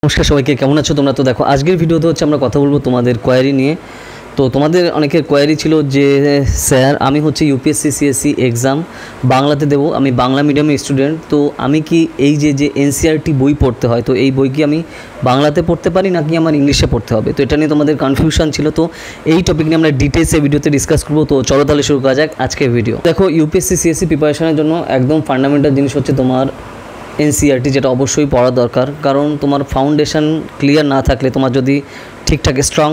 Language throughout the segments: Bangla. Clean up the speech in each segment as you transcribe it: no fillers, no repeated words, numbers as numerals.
নমস্কার সবাইকে, কেমন আছো তোমরা? তো দেখো, আজকের ভিডিওতে হচ্ছে আমরা কথা বলবো তোমাদের কোয়ারি নিয়ে। তো তোমাদের অনেকের কোয়ারি ছিল যে স্যার আমি হচ্ছে ইউপিএসসি সিএসসি এক্সাম বাংলাতে দেবো, আমি বাংলা মিডিয়ামের স্টুডেন্ট, তো আমি কি এই যে এনসিইআরটি বই পড়তে হয়, তো এই বই কি আমি বাংলাতে পড়তে পারি নাকি আমার ইংলিশে পড়তে হবে? তো এটা নিয়ে তোমাদের কনফিউশন ছিল। তো এই টপিক নিয়ে আমরা ডিটেলসে ভিডিওতে ডিসকাস করবো। তো চলো তাহলে শুরু করা যাক আজকের ভিডিও। দেখো, ইউপিএসসি সিএসসি প্রিপারেশনের জন্য একদম ফান্ডামেন্টাল জিনিস হচ্ছে তোমার এনসিইআরটি, যেটা অবশ্যই পড়া দরকার। কারণ তোমার ফাউন্ডেশন ক্লিয়ার না থাকলে, তোমার যদি ঠিকঠাক স্ট্রং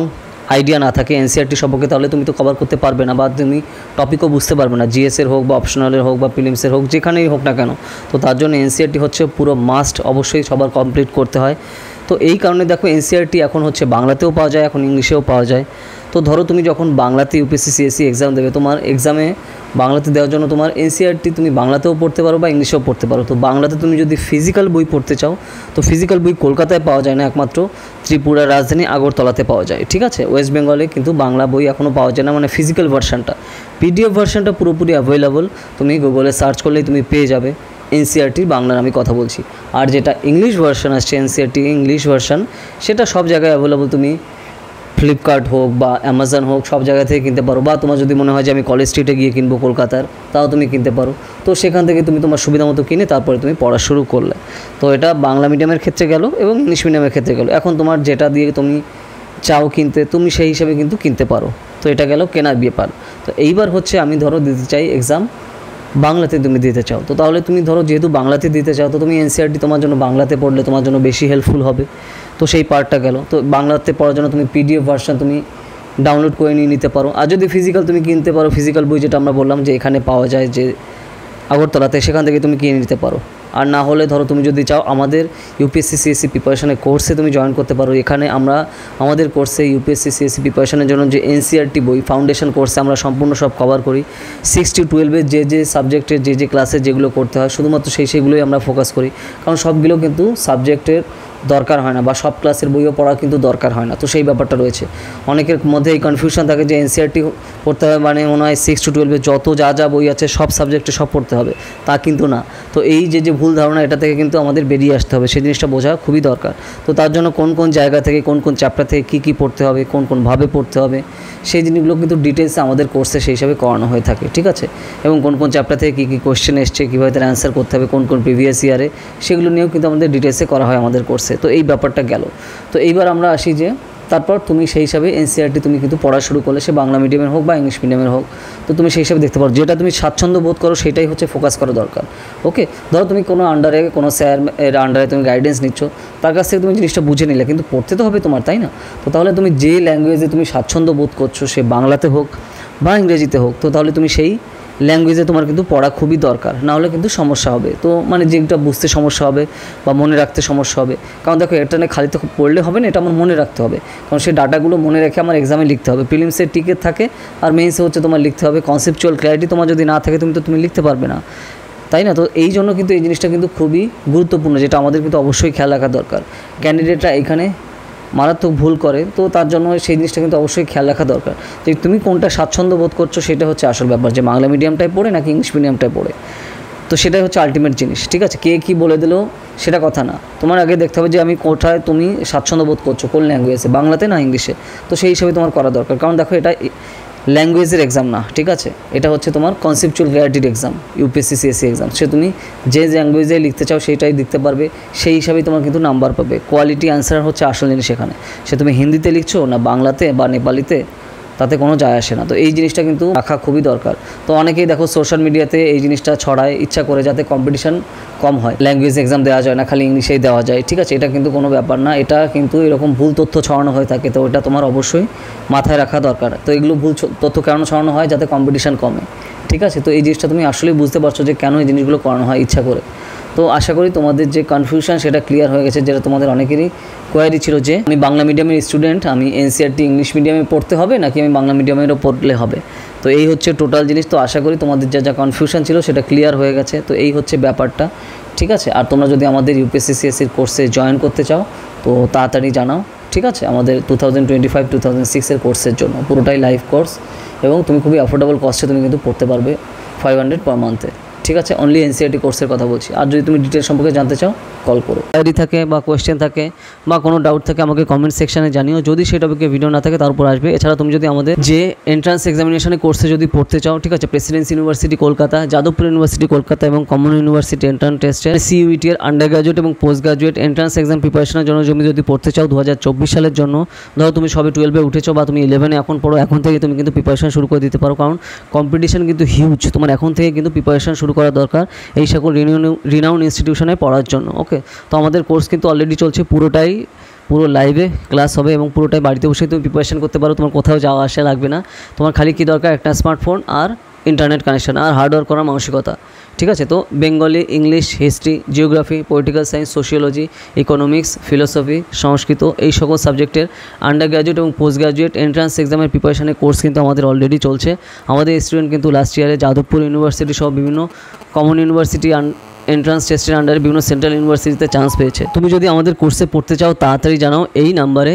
আইডিয়া না থাকে এনসিইআরটি সম্পর্কে, তাহলে তুমি তো কভার করতে পারবে না, বা তুমি টপিকও বুঝতে পারবে না, জিএসের হোক বা অপশনালের হোক বা প্রিলিমসের হোক, যেখানেই হোক না কেন। তো তার জন্য এনসিইআরটি হচ্ছে পুরো মাস্ট, অবশ্যই সবার কমপ্লিট করতে হয়। তো এই কারণে দেখো, এনসিইআরটি এখন হচ্ছে বাংলাতেও পাওয়া যায়, এখন ইংলিশেও পাওয়া যায়। তো ধরো তুমি যখন বাংলাতে ইউপিএসসি সিএসসি এক্সাম দেবে, তোমার এক্সামে বাংলাতে দেওয়ার জন্য তোমার এনসিইআরটি তুমি বাংলাতেও পড়তে পারো বা ইংলিশেও পড়তে পারো। তো বাংলাতে তুমি যদি ফিজিক্যাল বই পড়তে চাও, তো ফিজিক্যাল বই কলকাতায় পাওয়া যায় না, একমাত্র ত্রিপুরার রাজধানী আগরতলাতে পাওয়া যায়। ঠিক আছে, ওয়েস্ট বেঙ্গলে কিন্তু বাংলা বই এখনও পাওয়া যায় না, মানে ফিজিক্যাল ভার্সানটা। পিডিএফ ভার্সানটা পুরোপুরি অ্যাভেলেবল, তুমি গুগলে সার্চ করলেই তুমি পেয়ে যাবে। এনসিইআরটির বাংলার আমি কথা বলছি। আর যেটা ইংলিশ ভার্সান আসছে, এনসিইআরটি ইংলিশ ভার্সান, সেটা সব জায়গায় অ্যাভেলেবল। তুমি ফ্লিপকার্ট হোক বা অ্যামাজন হোক, সব জায়গা থেকে কিনতে পারো। বা তোমার যদি মনে হয় যে আমি কলেজ স্ট্রিটে গিয়ে কিনবো কলকাতার, তাও তুমি কিনতে পারো। তো সেখান থেকে তুমি তোমার সুবিধা মতো কিনে তারপরে তুমি পড়া শুরু করলে। তো এটা বাংলা মিডিয়ামের ক্ষেত্রে গেল এবং ইংলিশ মিডিয়ামের ক্ষেত্রে গেল। এখন তোমার যেটা দিয়ে তুমি চাও কিনতে, তুমি সেই হিসাবে কিন্তু কিনতে পারো। তো এটা গেল কেনার ব্যাপার। তো এইবার হচ্ছে আমি ধরো দিতে চাই এক্সাম বাংলাতে, তুমি দিতে চাও। তো তাহলে তুমি ধরো যেহেতু বাংলাতে দিতে চাও, তো তুমি এনসিইআরটি তোমার জন্য বাংলাতে পড়লে তোমার জন্য বেশি হেল্পফুল হবে। তো সেই পার্টটা গেল। তো বাংলাতে পড়ার জন্য তুমি পিডিএফ ভার্সন তুমি ডাউনলোড করে নিয়ে নিতে পারো। আর যদি ফিজিক্যাল তুমি কিনতে পারো, ফিজিক্যাল বই যেটা আমরা বললাম যে এখানে পাওয়া যায় যে আগরতলাতে, সেখান থেকে তুমি কিনে নিতে পারো। আর না হলে ধরো তুমি যদি চাও আমাদের ইউপিএসসি সিএসসি প্রিপারেশনের কোর্সে তুমি জয়েন করতে পারো। এখানে আমরা আমাদের কোর্সে ইউপিএসসি সিএসসি প্রিপারেশনের জন্য যে এনসিইআরটি বই ফাউন্ডেশন কোর্সে আমরা সম্পূর্ণ সব কভার করি। 6 to 12 যে সাবজেক্টের যে ক্লাসে যেগুলো করতে হয়, শুধুমাত্র সেইগুলোই আমরা ফোকাস করি। কারণ সবগুলো কিন্তু সাবজেক্টের দরকার হয় না, বা সব ক্লাসের বইও পড়া কিন্তু দরকার হয় না। তো সেই ব্যাপারটা রয়েছে। অনেকের মধ্যে এই কনফিউশন থাকে যে এনসিইআরটি পড়তে হবে মানে মনে হয় 6 to 12 যত যা বই আছে সব সাবজেক্টে সব পড়তে হবে, তা কিন্তু না। তো এই যে ভুল ধারণা, এটা থেকে কিন্তু আমাদের বেরিয়ে আসতে হবে, সেই জিনিসটা বোঝা খুবই দরকার। তো তার জন্য কোন জায়গা থেকে কোন চ্যাপ্টার থেকে কী পড়তে হবে, কোনভাবে পড়তে হবে, সেই জিনিসগুলো কিন্তু ডিটেলসে আমাদের কোর্সে সেই হিসাবে করানো হয়ে থাকে। ঠিক আছে, এবং কোন চ্যাপ্টার থেকে কী কোয়েশ্চেন এসছে, কীভাবে তার অ্যান্সার করতে হবে, কোন প্রিভিয়াস ইয়ারে, সেগুলো নিয়েও কিন্তু আমাদের ডিটেলসে করা হয় আমাদের কোর্সে। তো এই ব্যাপারটা গেল। তো এইবার আমরা আসি যে তারপর তুমি সেই হিসাবে এনসিইআরটি তুমি কিন্তু পড়া শুরু করলে, সে বাংলা মিডিয়ামের হোক বা ইংলিশ মিডিয়ামের হোক, তো তুমি সেই হিসাবে দেখতে পারো। যেটা তুমি স্বাচ্ছন্দ্য বোধ করো সেটাই হচ্ছে ফোকাস করা দরকার। ওকে, ধরো তুমি কোনো আন্ডারে, কোনো স্যার এর আন্ডারে তুমি গাইডেন্স নিচ্ছ, তার কাছ থেকে তুমি জিনিসটা বুঝে নিলে, কিন্তু পড়তে তো হবে তোমার, তাই না? তো তাহলে তুমি যে ল্যাঙ্গুয়েজে তুমি স্বাচ্ছন্দ্য বোধ করছো, সে বাংলাতে হোক বা ইংরেজিতে হোক, তো তাহলে তুমি সেই ল্যাঙ্গুয়েজে তোমার কিন্তু পড়া খুবই দরকার, না হলে কিন্তু সমস্যা হবে। তো মানে যেটা বুঝতে সমস্যা হবে বা মনে রাখতে সমস্যা হবে। কারণ দেখো, এটা নিয়ে খালি তো পড়লে হবে না, এটা আমার মনে রাখতে হবে। কারণ সেই ডাটাগুলো মনে রেখে আমার এক্সামে লিখতে হবে। প্রিলিমসের টিকেট থাকে আর মেইনসে হচ্ছে তোমার লিখতে হবে। কনসেপচুয়াল ক্ল্যারিটি তোমার যদি না থাকে, তুমি লিখতে পারবে না, তাই না? তো এই জন্য কিন্তু এই জিনিসটা কিন্তু খুবই গুরুত্বপূর্ণ, যেটা আমাদের কিন্তু অবশ্যই খেয়াল রাখা দরকার। ক্যান্ডিডেটরা এখানে মারাত্মক ভুল করে, তো তার জন্য সেই জিনিসটা কিন্তু অবশ্যই খেয়াল রাখা দরকার যে তুমি কোনটা স্বাচ্ছন্দ্য বোধ করছো, সেটা হচ্ছে আসল ব্যাপার, যে বাংলা মিডিয়ামটায় পড়ে নাকি ইংলিশ মিডিয়ামটায় পড়ে। তো সেটাই হচ্ছে আলটিমেট জিনিস। ঠিক আছে, কে কী বলে দিলেও সেটা কথা না, তোমার আগে দেখতে হবে যে আমি কোথায় তুমি স্বাচ্ছন্দ্য বোধ করছো, কোন ল্যাঙ্গুয়েজে, বাংলাতে না ইংলিশে। তো সেই হিসাবে তোমার করা দরকার। কারণ দেখো, এটা ল্যাঙ্গুয়েজের এক্সাম না, ঠিক আছে, এটা হচ্ছে তোমার কনসেপচুয়াল ক্ল্যারিটির এক্সাম, ইউপিএসসি সিএসসি এক্সাম। সে তুমি যে ল্যাঙ্গুয়েজে লিখতে চাও সেইটাই লিখতে পারবে, সেই হিসাবেই তোমার কিন্তু নাম্বার পাবে। কোয়ালিটি অ্যান্সার হচ্ছে আসল জিনিস এখানে। সে তুমি হিন্দিতে লিখছো না বাংলাতে বা নেপালিতে, তাতে কোনো যায় আসে না। তো এই জিনিসটা কিন্তু রাখা খুবই দরকার। তো অনেকেই দেখো সোশ্যাল মিডিয়াতে এই জিনিসটা ছড়ায় ইচ্ছা করে, যাতে কম্পিটিশন কম হয়, ল্যাঙ্গুয়েজ এক্সাম দেওয়া যায় না, খালি ইংলিশেই দেওয়া যায়। ঠিক আছে, এটা কিন্তু কোনো ব্যাপার না, এটা কিন্তু এরকম ভুল তথ্য ছড়ানো হয়ে থাকে। তো এটা তোমার অবশ্যই মাথায় রাখা দরকার। তো এগুলো ভুল তথ্য কেন ছড়ানো হয়, যাতে কম্পিটিশন কমে। ঠিক আছে, তো এই জিনিসটা তুমি আসলেই বুঝতে পারছো যে কেন এই জিনিসগুলো করানো হয় ইচ্ছা করে। তো আশা করি তোমাদের যে কনফিউশন সেটা ক্লিয়ার হয়ে গেছে, যেটা তোমাদের অনেকেরই কোয়ারি ছিল যে আমি বাংলা মিডিয়ামের স্টুডেন্ট, আমি এনসিইআরটি ইংলিশ মিডিয়ামে পড়তে হবে নাকি আমি বাংলা মিডিয়ামেরও পড়লে হবে। তো এই হচ্ছে টোটাল জিনিস। তো আশা করি তোমাদের যা কনফিউশন ছিল সেটা ক্লিয়ার হয়ে গেছে। তো এই হচ্ছে ব্যাপারটা। ঠিক আছে, আর তোমরা যদি আমাদের ইউপিএসসি সিএসসির কোর্সে জয়েন করতে চাও, তো তাড়াতাড়ি জানাও। ঠিক আছে, আমাদের 2025-2026 কোর্সের জন্য পুরোটাই লাইভ কোর্স, এবং তুমি খুবই অ্যাফোর্ডেবল কস্টে তুমি কিন্তু পড়তে পারবে, 500 পার মান্থে। ঠিক আছে, অনলি এনসিইআরটি কোর্সের কথা বলছি। আর যদি তুমি ডিটেলস সম্পর্কে জানতে চাও, কল করো। কোয়েরি থাকে বা কোয়েশ্চেন থাকে বা কোনো ডাউট থাকে আমাকে কমেন্ট সেকশানে জানিও, যদি সেই টপিকে ভিডিও না থাকে তারপর আসবে। এছাড়া তুমি যদি আমাদের যে এন্ট্রান্স এক্সামিনেশনের কোর্সে যদি পড়তে চাও, ঠিক আছে, Presidency university Kolkata, Jadavpur university Kolkata এবং কমন ইউনিভার্সিটি এন্ট্রান্স টেস্টের CUET এর আন্ডার গ্র্যাজুয়েট এবং পোস্ট গ্র্যাজুয়েট এন্ট্রান্স এক্সাম প্রিপারেশনের জন্য তুমি যদি পড়তে চাও 2024 সালের জন্য, ধরো তুমি সবে 12-এ উঠেছো বা তুমি 11-এ এখন পড়ো, এখন থেকে তুমি কিন্তু প্রিপারেশন শুরু করে দিতে পারো, কারণ কম্পিটিশন কিন্তু হিউজ। তোমার এখন থেকে কিন্তু প্রিপারেশন শুরু করা দরকার এই সকল রিনাউন্ড ইনস্টিটিউশনে পড়ার জন্য। ওকে, তো আমাদের কোর্স কিন্তু অলরেডি চলছে, পুরো লাইভে ক্লাস হবে এবং পুরোটাই বাড়িতে বসে তুমি প্রিপারেশন করতে পারো। তোমার কোথাও যাওয়া আসা লাগবে না, তোমার খালি কী দরকার, একটা স্মার্টফোন আর ইন্টারনেট কানেকশন আর হার্ডওয়ার্ক করার মানসিকতা, ঠিক আছে। তো Bengali, English, history, geography, political science, sociology, economics, philosophy, Sanskrit এই সকল সাবজেক্টের আন্ডার গ্র্যাজুয়েট এবং পোস্ট গ্র্যাজুয়েট এন্ট্রান্স এক্সামের প্রিপারেশনের কোর্স কিন্তু আমাদের অলরেডি চলছে। আমাদের স্টুডেন্ট কিন্তু লাস্ট ইয়ারে যাদবপুর ইউনিভার্সিটি সহ বিভিন্ন কমন ইউনিভার্সিটি এন্ট্রান্স টেস্টের আন্ডারে বিভিন্ন সেন্ট্রাল ইউনিভার্সিটিতে চান্স পেয়েছে। তুমি যদি আমাদের কোর্সে পড়তে চাও তাড়াতাড়ি জানাও, এই নাম্বারে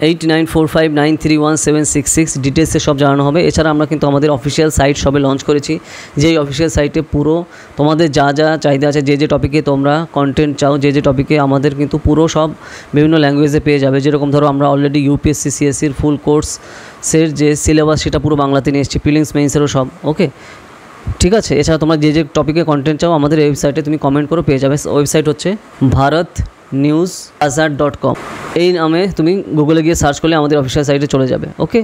8945931766 ডিটেলসে সব জানানো হবে। এছাড়া আমরা কিন্তু আমাদের অফিসিয়াল সাইট সবে লঞ্চ করেছি, যেই অফিসিয়াল সাইটে পুরো তোমাদের যা যা চাহিদা আছে, যে টপিকে তোমরা কন্টেন্ট চাও, যে টপিকে আমাদের কিন্তু পুরো সব বিভিন্ন ল্যাঙ্গুয়েজে পেয়ে যাবে। যেরকম ধরো আমরা অলরেডি UPSC CSCর ফুল কোর্সের যে সিলেবাস সেটা পুরো বাংলাতে নিয়ে এসেছি, প্রিলিমস মেইনসেরও সব। ওকে, ঠিক আছে। এছাড়া তোমরা যে টপিকে কন্টেন্ট চাও আমাদের ওয়েবসাইটে তুমি কমেন্ট করো, পেয়ে যাবে। ওয়েবসাইট হচ্ছে bharatnewsazar.com, এই নামে তুমি গুগলে গিয়ে সার্চ করলে আমাদের অফিসিয়াল সাইটে চলে যাবে। ওকে,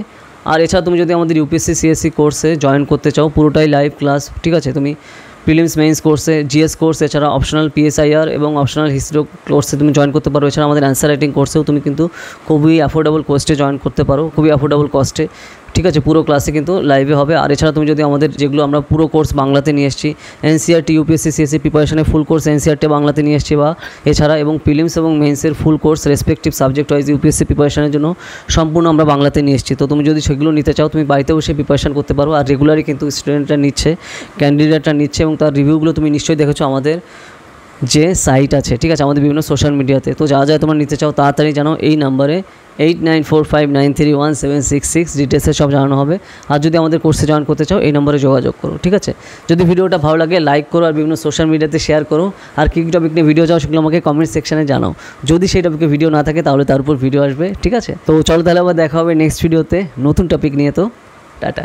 আর এছাড়া তুমি যদি আমাদের UPSC CSC কোর্সে জয়েন করতে চাও, পুরোটাই লাইভ ক্লাস, ঠিক আছে, তুমি প্রিলিমস মেইনস কোর্সে, GS কোর্স, এছাড়া অপশনাল PSIR এবং অপশনাল হিস্ট্রি কোর্সে তুমি জয়েন করতে পারো। এছাড়া আমাদের অ্যান্সার রাইটিং কোর্সেও তুমি কিন্তু খুবই অ্যাফোর্ডেবল কস্টে জয়েন করতে পারো, খুবই অ্যাফোর্ডেবল কস্টে, ঠিক আছে। পুরো ক্লাসে কিন্তু লাইভে হবে। আর এছাড়া তুমি যদি আমাদের যেগুলো আমরা পুরো কোর্স বাংলাতে নিয়ে এসেছি, NCERT UPSC CSC প্রিপারেশনের ফুল কোর্স NCERT বাংলাতে নিয়ে এসেছি, বা এছাড়া এবং প্রিলিমস এবং মেইনসের full course respective subject wise UPSC প্রিপারেশনের জন্য সম্পূর্ণ আমরা বাংলাতে নিয়ে এসেছি। তো তুমি যদি সেগুলো নিতে চাও তুমি বাড়িতে বসে প্রিপারেশন করতে পারো। আর রেগুলারই কিন্তু স্টুডেন্টরা নিচ্ছে, ক্যান্ডিডেটরা নিচ্ছে, এবং তার রিভিউগুলো তুমি নিশ্চয়ই দেখেছো আমাদের যে সাইট আছে, ঠিক আছে, আমাদের বিভিন্ন সোশ্যাল মিডিয়াতে। তো যা তোমরা নিতে চাও তাড়াতাড়ি জানাও, এই নাম্বারে 8945931766 ডিটেলসে সব জানানো হবে। আর যদি আমাদের কোর্সে জয়েন করতে চাও এই নম্বরে যোগাযোগ করো, ঠিক আছে। যদি ভিডিওটা ভালো লাগে লাইক করো আর বিভিন্ন সোশ্যাল মিডিয়াতে শেয়ার করো। আর কী টপিক নিয়ে ভিডিও চাও সেগুলো আমাকে কমেন্ট সেকশানে জানাও। যদি সেই টপিকে ভিডিও না থাকে তাহলে তার উপর ভিডিও আসবে, ঠিক আছে। তো চলো তাহলে আবার দেখা হবে নেক্সট ভিডিওতে নতুন টপিক নিয়ে। তো টাটা।